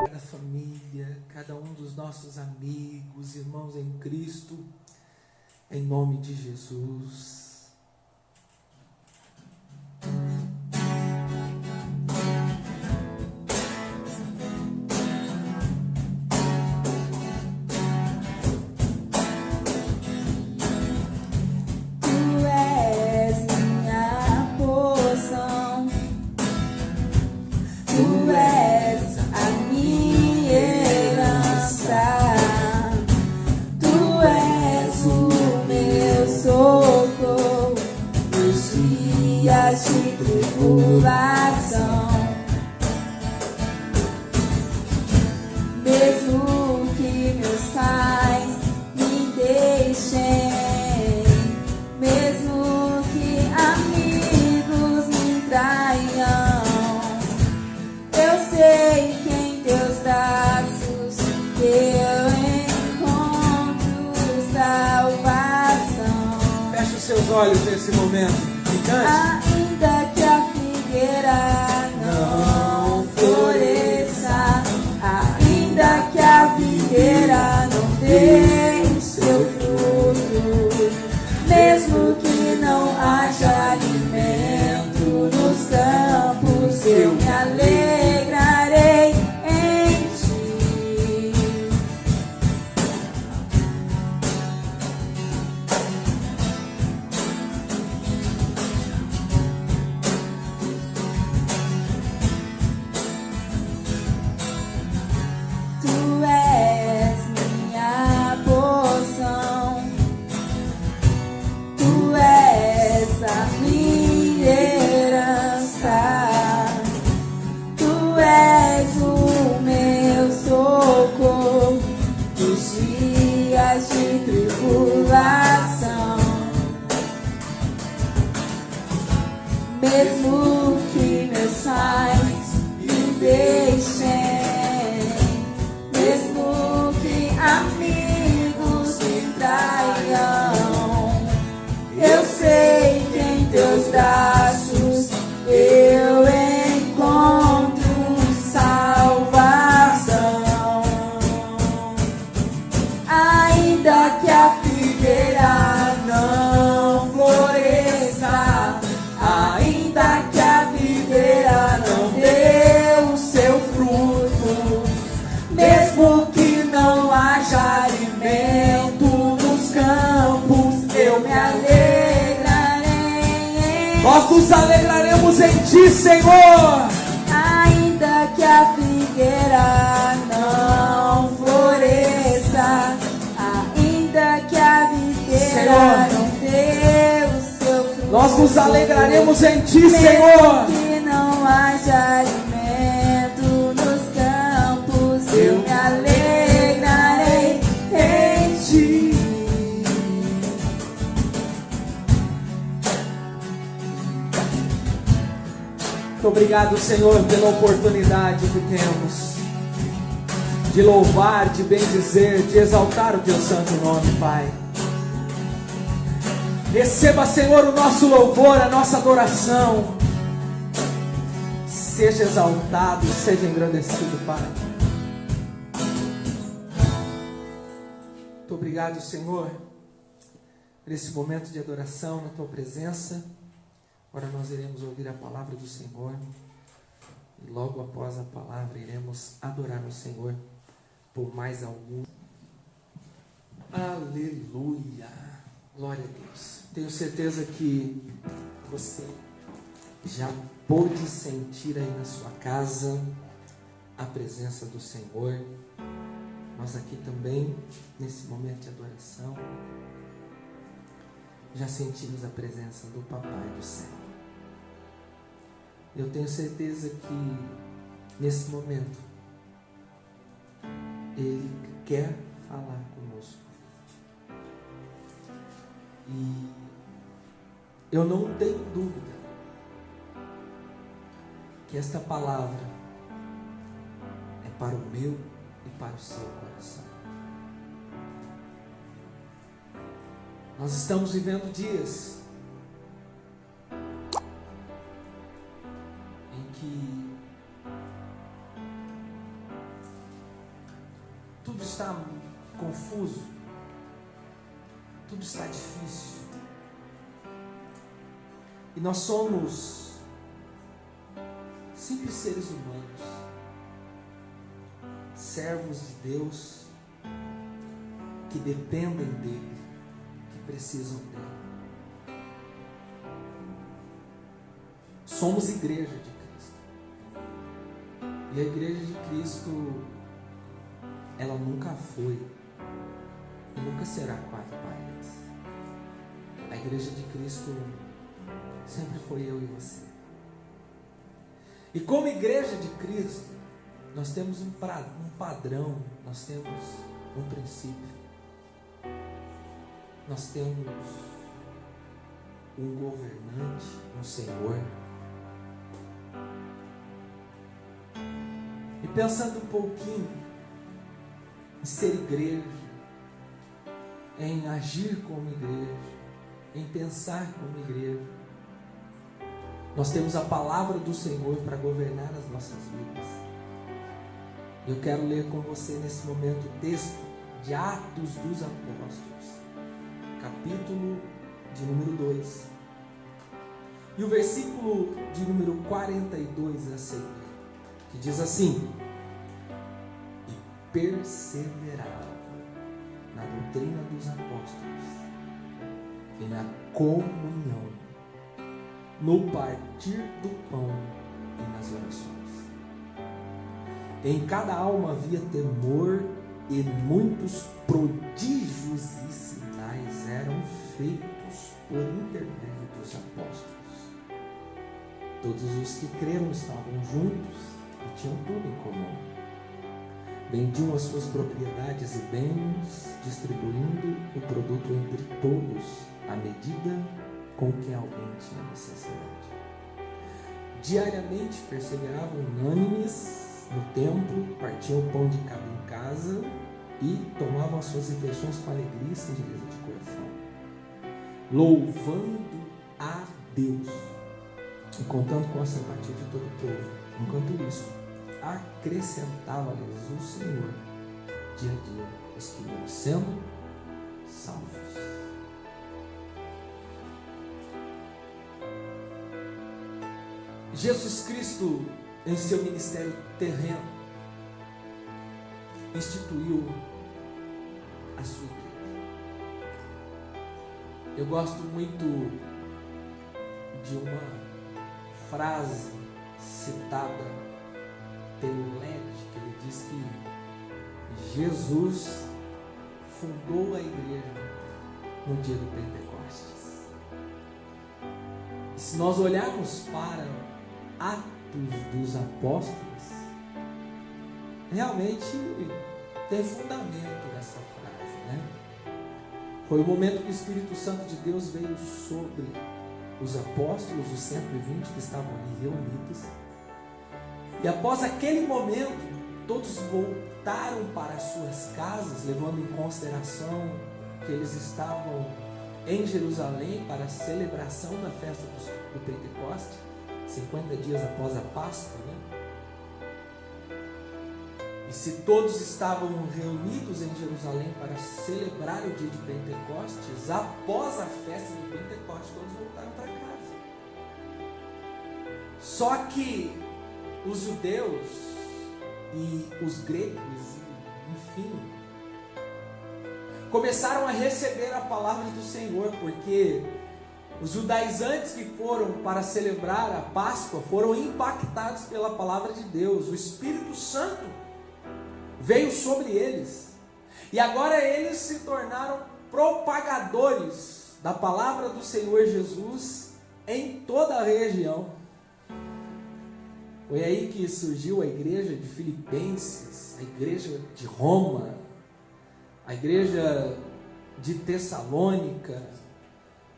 Cada família, cada um dos nossos amigos, irmãos em Cristo, em nome de Jesus. Seus olhos nesse momento e cante. Ainda que a figueira não floresça, ainda que a figueira não dê o seu fruto, mesmo que não haja alimento nos campos, eu me alegrarei em ti. Mesmo que meus pais me deixem, mesmo que amigos me traiam, eu sei que em teus braços eu encontro salvação. Ainda que a figueira não floresça, ainda que a videira não dê o seu fruto, mesmo que não haja alimento nos campos, eu me alegrarei. Nós nos alegraremos em ti, Senhor. Ainda que a figueira não floresça, ainda que a videira não dê o seu fruto, nós nos alegraremos em ti, mesmo Senhor. que não haja alimento nos campos, eu me alegrarei em ti. Muito obrigado, Senhor, pela oportunidade que temos de louvar, de bendizer, de exaltar o teu santo nome, Pai. Receba, Senhor, o nosso louvor, a nossa adoração. Seja exaltado, seja engrandecido, Pai. Muito obrigado, Senhor, por esse momento de adoração na tua presença. Agora nós iremos ouvir a palavra do Senhor. E logo após a palavra iremos adorar o Senhor por mais algum. Aleluia! Glória a Deus. Tenho certeza que você já pôde sentir aí na sua casa a presença do Senhor. Nós aqui também, nesse momento de adoração, já sentimos a presença do Papai do céu. Eu tenho certeza que nesse momento Ele quer falar conosco. E eu não tenho dúvida que esta palavra é para o meu e para o seu coração. Nós estamos vivendo dias em que tudo está confuso, tudo está difícil. E nós somos simples seres humanos, servos de Deus, que dependem dEle, que precisam dEle. Somos igreja de Cristo. E a igreja de Cristo, ela nunca foi e nunca será quatro paredes. A igreja de Cristo sempre foi eu e você. E como igreja de Cristo, nós temos um padrão, nós temos um princípio. Nós temos um governante, um Senhor. E pensando um pouquinho em ser igreja, em agir como igreja, em pensar como igreja, nós temos a palavra do Senhor para governar as nossas vidas. Eu quero ler com você nesse momento o texto de Atos dos Apóstolos, capítulo de número 2. E o versículo de número 42 a seguir, que diz assim: e perseverava na doutrina dos apóstolos, e na comunhão, no partir do pão e nas orações. Em cada alma havia temor, e muitos prodígios e sinais eram feitos por intermédio dos apóstolos. Todos os que creram estavam juntos e tinham tudo em comum. Vendiam as suas propriedades e bens, distribuindo o produto entre todos, à medida com que alguém tinha necessidade. Diariamente perseveravam unânimes no templo, partiam o pão de cada em casa e tomavam as suas refeições com alegria e singeleza de coração, louvando a Deus e contando com a simpatia de todo o povo. Enquanto isso, acrescentava-lhes o Senhor dia a dia os que iam sendo salvos. Jesus Cristo, em seu ministério terreno, instituiu a sua igreja. Eu gosto muito de uma frase citada pelo Led, que ele diz que Jesus fundou a igreja no dia do Pentecostes. E se nós olharmos para Atos dos Apóstolos, realmente tem fundamento essa frase, né? Foi o momento que o Espírito Santo de Deus veio sobre os apóstolos, os 120 que estavam ali reunidos, e após aquele momento, todos voltaram para as suas casas, levando em consideração que eles estavam em Jerusalém para a celebração da festa do Pentecoste, 50 dias após a Páscoa, né? E se todos estavam reunidos em Jerusalém para celebrar o dia de Pentecostes, após a festa de Pentecostes, todos voltaram para casa. Só que os judeus e os gregos, enfim, começaram a receber a palavra do Senhor, porque os judaizantes que foram para celebrar a Páscoa foram impactados pela palavra de Deus. O Espírito Santo veio sobre eles. E agora eles se tornaram propagadores da palavra do Senhor Jesus em toda a região. Foi aí que surgiu a igreja de Filipenses, a igreja de Roma, a igreja de Tessalônica,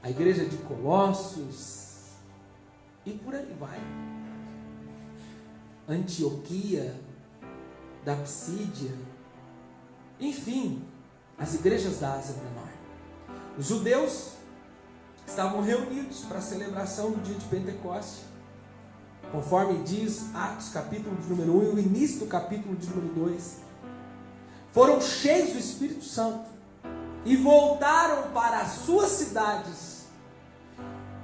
a igreja de Colossos, e por aí vai. Antioquia, da Psídia, enfim, as igrejas da Ásia Menor. Os judeus estavam reunidos para a celebração do dia de Pentecostes, conforme diz Atos capítulo de número 1 e o início do capítulo de número 2. foram cheios do Espírito Santo e voltaram para as suas cidades,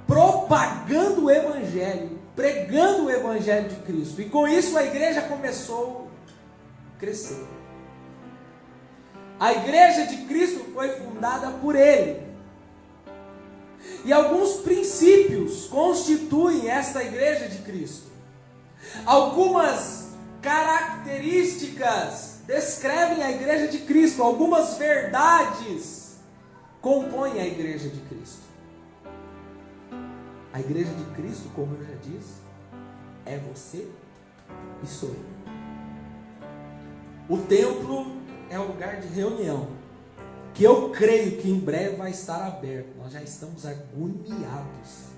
propagando o Evangelho, pregando o Evangelho de Cristo. E com isso a igreja começou a crescer. A igreja de Cristo foi fundada por Ele. E alguns princípios constituem esta igreja de Cristo. Algumas características descrevem a igreja de Cristo. Algumas verdades compõem a igreja de Cristo. A igreja de Cristo, como eu já disse, é você e sou eu. O templo é um lugar de reunião, que eu creio que em breve vai estar aberto. Nós já estamos agoniados.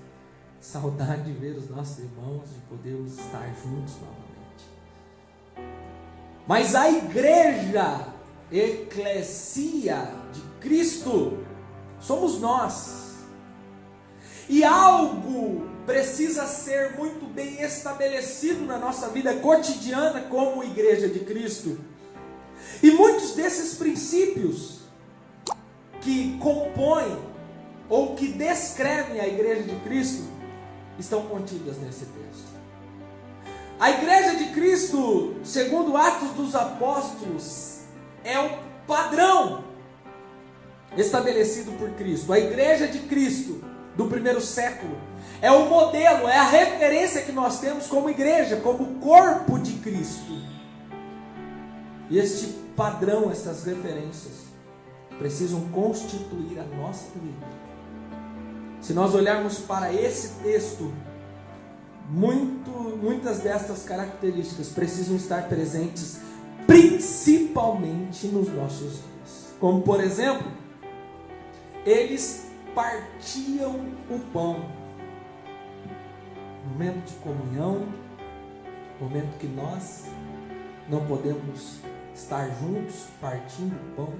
Saudade de ver os nossos irmãos, de podermos estar juntos novamente. Mas a igreja, eclesia de Cristo, somos nós. E algo precisa ser muito bem estabelecido na nossa vida cotidiana como igreja de Cristo. E muitos desses princípios que compõem ou que descrevem a igreja de Cristo estão contidas nesse texto. A igreja de Cristo, segundo Atos dos Apóstolos, é o padrão estabelecido por Cristo. A igreja de Cristo do primeiro século é o modelo, é a referência que nós temos como igreja, como corpo de Cristo. E este padrão, essas referências precisam constituir a nossa vida. Se nós olharmos para esse texto, muitas destas características precisam estar presentes principalmente nos nossos dias. Como por exemplo, eles partiam o pão. Momento de comunhão, momento que nós não podemos estar juntos partindo o pão.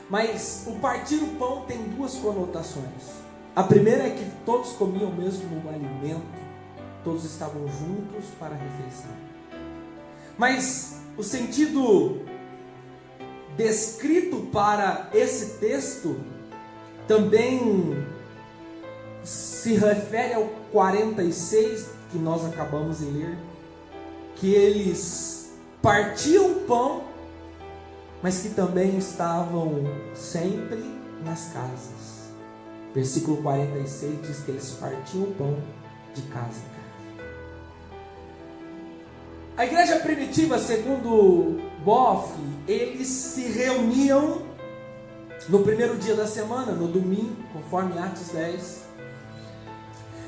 Mas o partir o pão tem duas conotações. A primeira é que todos comiam o mesmo alimento, todos estavam juntos para a refeição. Mas o sentido descrito para esse texto também se refere ao 46 que nós acabamos de ler, que eles partiam o pão, mas que também estavam sempre nas casas. Versículo 46 diz que eles partiam o pão de casa em casa. A igreja primitiva, segundo Boff, eles se reuniam no primeiro dia da semana, no domingo, conforme Atos 10,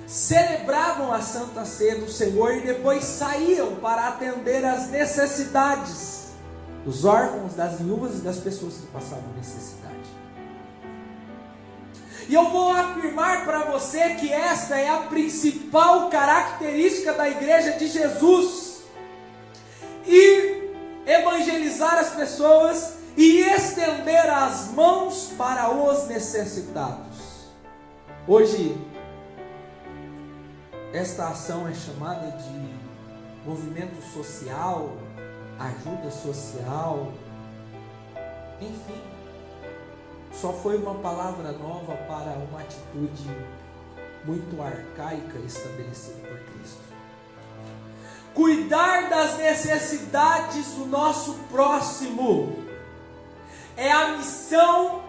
celebravam a Santa Ceia do Senhor e depois saíam para atender às necessidades dos órfãos, das viúvas e das pessoas que passavam necessidade. E eu vou afirmar para você que esta é a principal característica da igreja de Jesus: ir evangelizar as pessoas e estender as mãos para os necessitados. Hoje, esta ação é chamada de movimento social, ajuda social, enfim, só foi uma palavra nova para uma atitude muito arcaica estabelecida por Cristo. Cuidar das necessidades do nosso próximo é a missão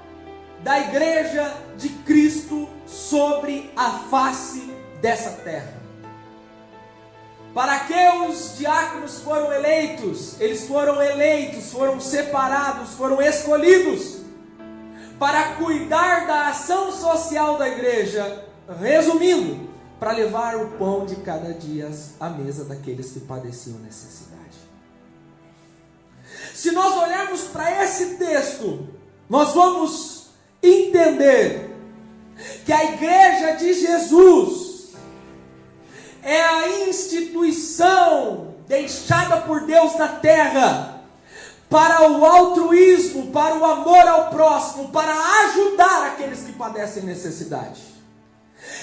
da igreja de Cristo sobre a face dessa terra. Para que os diáconos foram eleitos? Eles foram eleitos, foram separados, foram escolhidos para cuidar da ação social da igreja, resumindo, para levar o pão de cada dia à mesa daqueles que padeciam necessidade. Se nós olharmos para esse texto, nós vamos entender que a igreja de Jesus é a instituição deixada por Deus na terra para o altruísmo, para o amor ao próximo, para ajudar aqueles que padecem necessidade.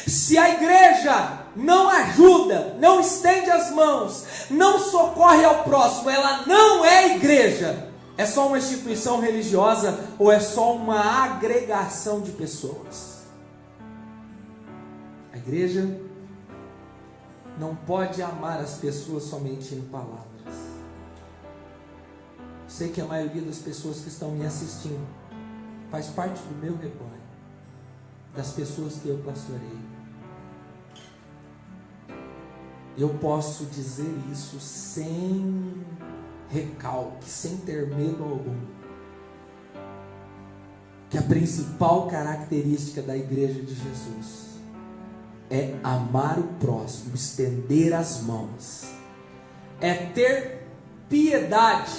Se a igreja não ajuda, não estende as mãos, não socorre ao próximo, ela não é igreja, É só uma instituição religiosa ou é só uma agregação de pessoas? A igreja não pode amar as pessoas somente em palavras. Sei que a maioria das pessoas que estão me assistindo faz parte do meu rebanho, das pessoas que eu pastorei. Eu posso dizer isso sem recalque, sem ter medo algum, que a principal característica da igreja de Jesus é amar o próximo, estender as mãos, é ter piedade,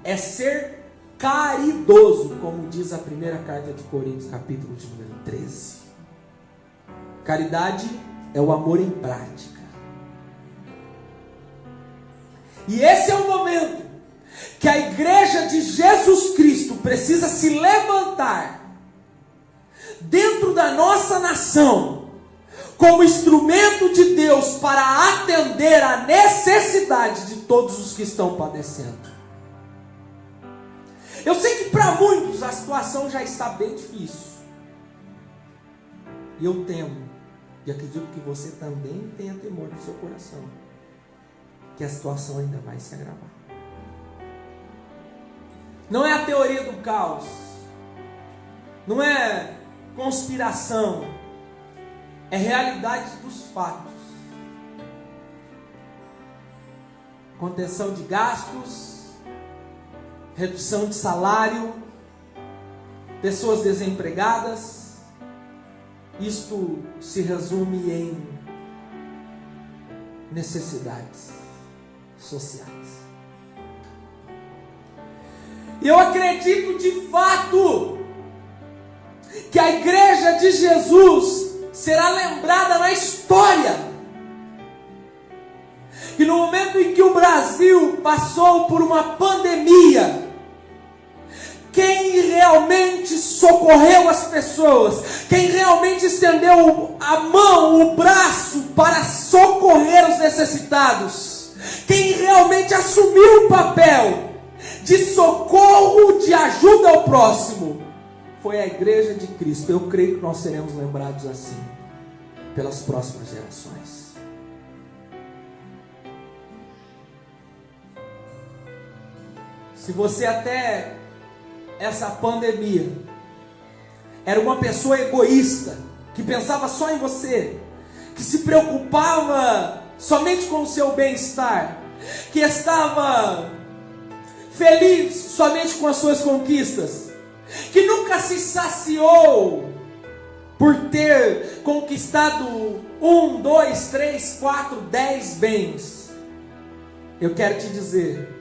é ser caridoso, como diz a primeira carta de Coríntios, capítulo de número 13. Caridade é o amor em prática. E esse é o momento que a igreja de Jesus Cristo precisa se levantar dentro da nossa nação como instrumento de Deus para atender a necessidade de todos os que estão padecendo. Eu sei que para muitos a situação já está bem difícil. E eu temo, e acredito que você também tenha temor no seu coração, que a situação ainda vai se agravar. Não é a teoria do caos, não é conspiração, é realidade dos fatos. Contenção de gastos, redução de salário, pessoas desempregadas. Isto se resume em necessidades sociais. E eu acredito de fato que a igreja de Jesus será lembrada na história. E no momento em que o Brasil passou por uma pandemia, quem realmente socorreu as pessoas, quem realmente estendeu a mão, o braço para socorrer os necessitados, quem realmente assumiu o papel de socorro, de ajuda ao próximo, foi a igreja de Cristo. Eu creio que nós seremos lembrados assim pelas próximas gerações. Se você até essa pandemia era uma pessoa egoísta, que pensava só em você, que se preocupava somente com o seu bem-estar, que estava feliz somente com as suas conquistas, que nunca se saciou por ter conquistado 1, 2, 3, 4, 10 bens. Eu quero te dizer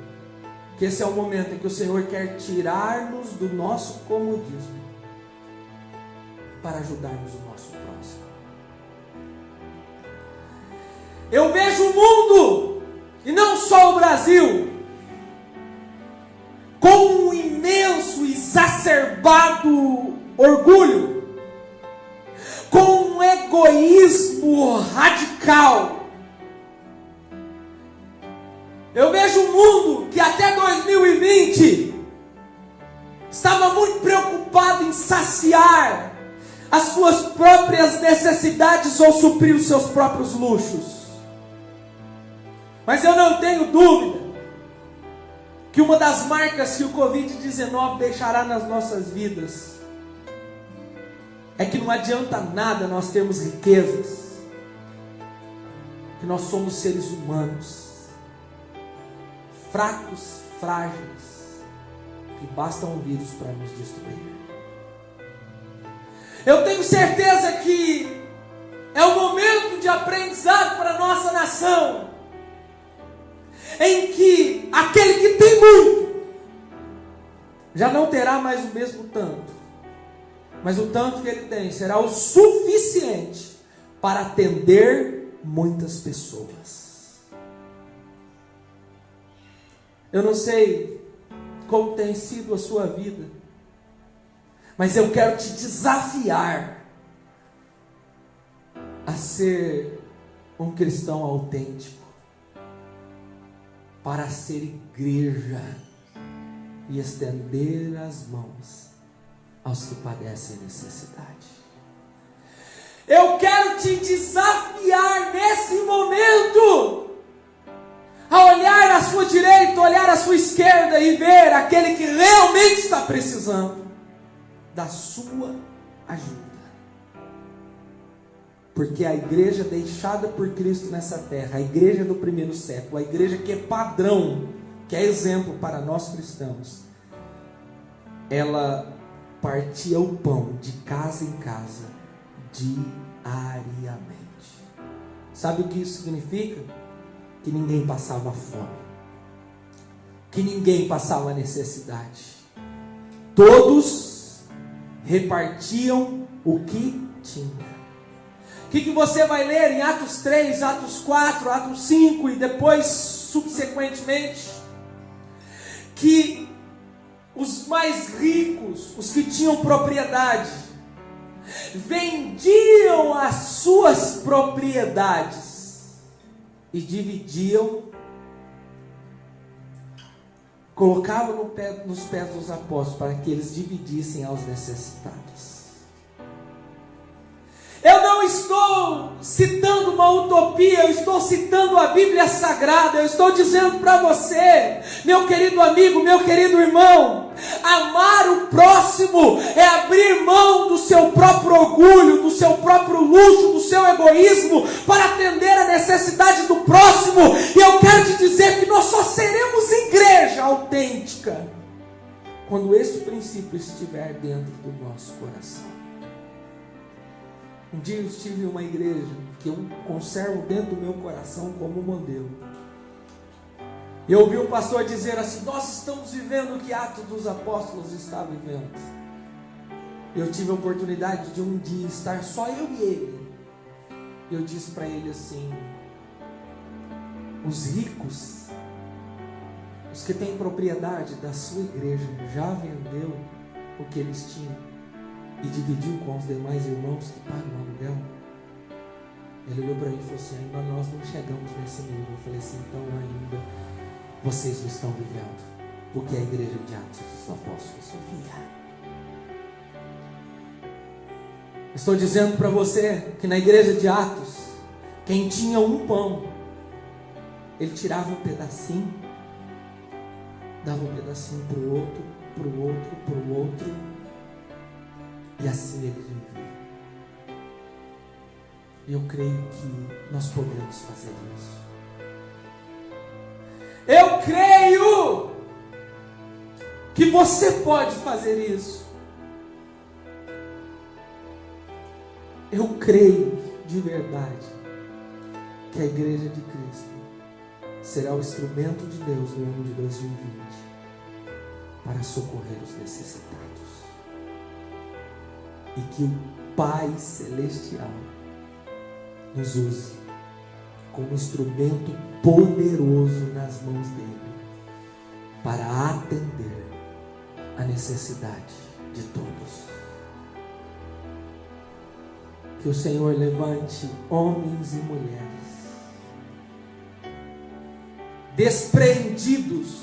que esse é o momento em que o Senhor quer tirar-nos do nosso comodismo para ajudarmos o nosso próximo. Eu vejo o mundo, e não só o Brasil, com um imenso, exacerbado orgulho, com um egoísmo radical. Eu vejo um mundo que até 2020 estava muito preocupado em saciar as suas próprias necessidades ou suprir os seus próprios luxos. Mas eu não tenho dúvida que uma das marcas que o Covid-19 deixará nas nossas vidas é que não adianta nada nós termos riquezas, que nós somos seres humanos, fracos, frágeis, que basta um vírus para nos destruir. Eu tenho certeza que é um momento de aprendizado para a nossa nação, em que aquele que tem muito já não terá mais o mesmo tanto, mas o tanto que ele tem será o suficiente para atender muitas pessoas. Eu não sei como tem sido a sua vida, mas eu quero te desafiar a ser um cristão autêntico, para ser igreja e estender as mãos aos que padecem necessidade. Eu quero te desafiar nesse momento a olhar à sua direita, olhar à sua esquerda e ver aquele que realmente está precisando da sua ajuda. Porque a igreja deixada por Cristo nessa terra, a igreja do primeiro século, a igreja que é padrão, que é exemplo para nós cristãos, ela partia o pão de casa em casa, diariamente. Sabe o que isso significa? Que ninguém passava fome, que ninguém passava necessidade. Todos repartiam o que tinha. O que você vai ler em Atos 3, Atos 4, Atos 5 e depois, subsequentemente, que os mais ricos, os que tinham propriedade, vendiam as suas propriedades e dividiam, colocavam nos pés dos apóstolos para que eles dividissem aos necessitados. Eu não estou citando uma utopia, eu estou citando a Bíblia Sagrada. Eu estou dizendo para você, meu querido amigo, meu querido irmão, amar o próximo é abrir mão do seu próprio orgulho, do seu próprio luxo, do seu egoísmo, para atender a necessidade do próximo. E eu quero te dizer que nós só seremos igreja autêntica quando este princípio estiver dentro do nosso coração. Um dia eu estive em uma igreja que eu conservo dentro do meu coração como modelo. Eu ouvi um pastor dizer assim: nós estamos vivendo o que Atos dos Apóstolos está vivendo. Eu tive a oportunidade de um dia estar só eu e ele. Eu disse para ele assim: os ricos, os que têm propriedade da sua igreja, já vendeu o que eles tinham e dividiu com os demais irmãos que pagam o aluguel. Ele olhou para mim e falou assim: ainda nós não chegamos nesse nível. Eu falei assim: então ainda vocês não estão vivendo o que a igreja de Atos dos Apóstolos vivia. Estou dizendo para você que na igreja de Atos, quem tinha um pão, ele tirava um pedacinho, dava um pedacinho para o outro, para o outro, para o outro, e assim ele vivia. Eu creio que nós podemos fazer isso. Eu creio que você pode fazer isso. Eu creio de verdade que a igreja de Cristo será o instrumento de Deus no ano de 2020 para socorrer os necessitados. E que o Pai Celestial nos use como instrumento poderoso nas mãos dele para atender a necessidade de todos. Que o Senhor levante homens e mulheres desprendidos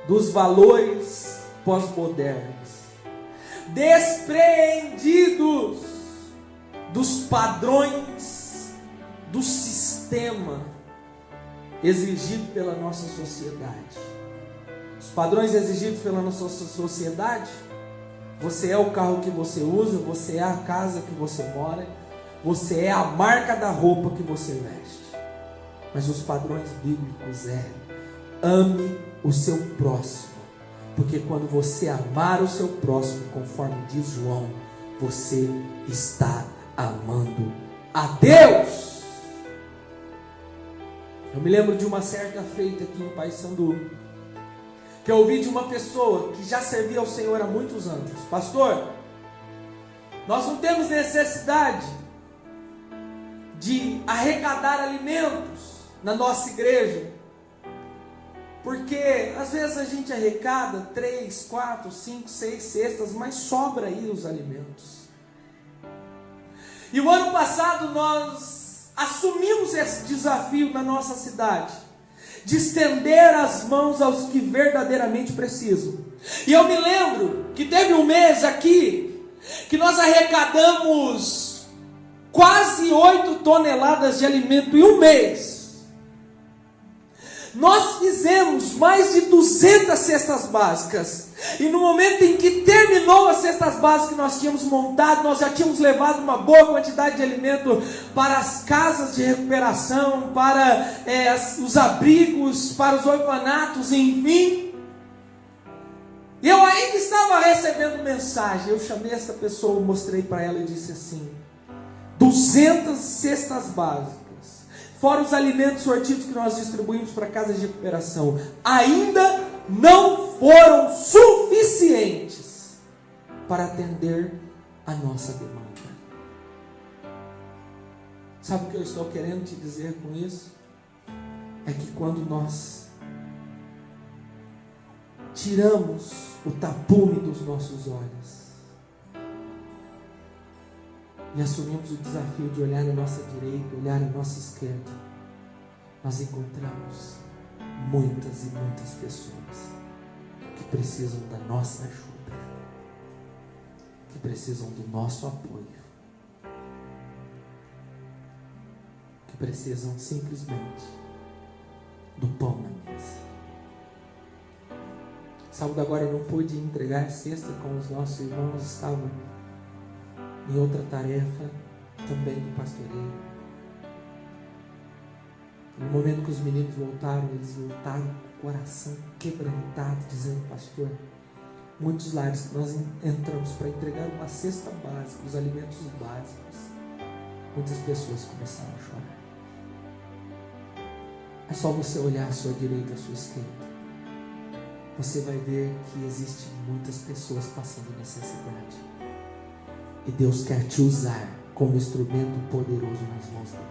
dos valores pós-modernos, despreendidos dos padrões do sistema exigido pela nossa sociedade. Os padrões exigidos pela nossa sociedade: você é o carro que você usa, você é a casa que você mora, você é a marca da roupa que você veste. Mas os padrões bíblicos ame o seu próximo. Porque quando você amar o seu próximo, conforme diz João, você está amando a Deus. Eu me lembro de uma certa feita aqui em Paysandu, que eu ouvi de uma pessoa que já servia ao Senhor há muitos anos: pastor, nós não temos necessidade de arrecadar alimentos na nossa igreja, porque às vezes a gente arrecada 3, 4, 5, 6 cestas, mas sobra aí os alimentos. E o ano passado nós assumimos esse desafio na nossa cidade, de estender as mãos aos que verdadeiramente precisam. E eu me lembro que teve um mês aqui que nós arrecadamos quase 8 toneladas de alimento em um mês. Nós fizemos mais de 200 cestas básicas. E no momento em que terminou as cestas básicas que nós tínhamos montado, nós já tínhamos levado uma boa quantidade de alimento para as casas de recuperação, para os abrigos, para os orfanatos, enfim. E eu ainda estava recebendo mensagem. Eu chamei essa pessoa, mostrei para ela e disse assim: 200 cestas básicas, fora os alimentos sortidos que nós distribuímos para casas de recuperação, ainda não foram suficientes para atender a nossa demanda. Sabe o que eu estou querendo te dizer com isso? É que quando nós tiramos o tapume dos nossos olhos e assumimos o desafio de olhar à nossa direita, olhar à nossa esquerda, nós encontramos muitas e muitas pessoas que precisam da nossa ajuda, que precisam do nosso apoio, que precisam simplesmente do pão na mesa. Sábado agora eu não pude entregar cesta com os nossos irmãos, estavam em outra tarefa também do pastoreio. No momento que os meninos voltaram, eles voltaram com o coração quebrantado, dizendo: pastor, muitos lares que nós entramos para entregar uma cesta básica, os alimentos básicos, muitas pessoas começaram a chorar. É só você olhar à sua direita, à sua esquerda, você vai ver que existem muitas pessoas passando necessidade. E Deus quer te usar como instrumento poderoso nas mãos dele,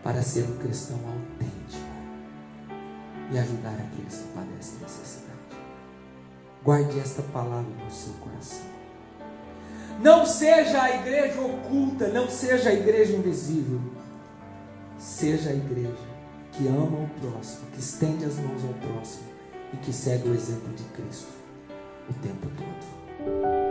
para ser um cristão autêntico e ajudar aqueles que padecem necessidade. Guarde esta palavra no seu coração. Não seja a igreja oculta, não seja a igreja invisível. Seja a igreja que ama o próximo, que estende as mãos ao próximo e que segue o exemplo de Cristo o tempo todo.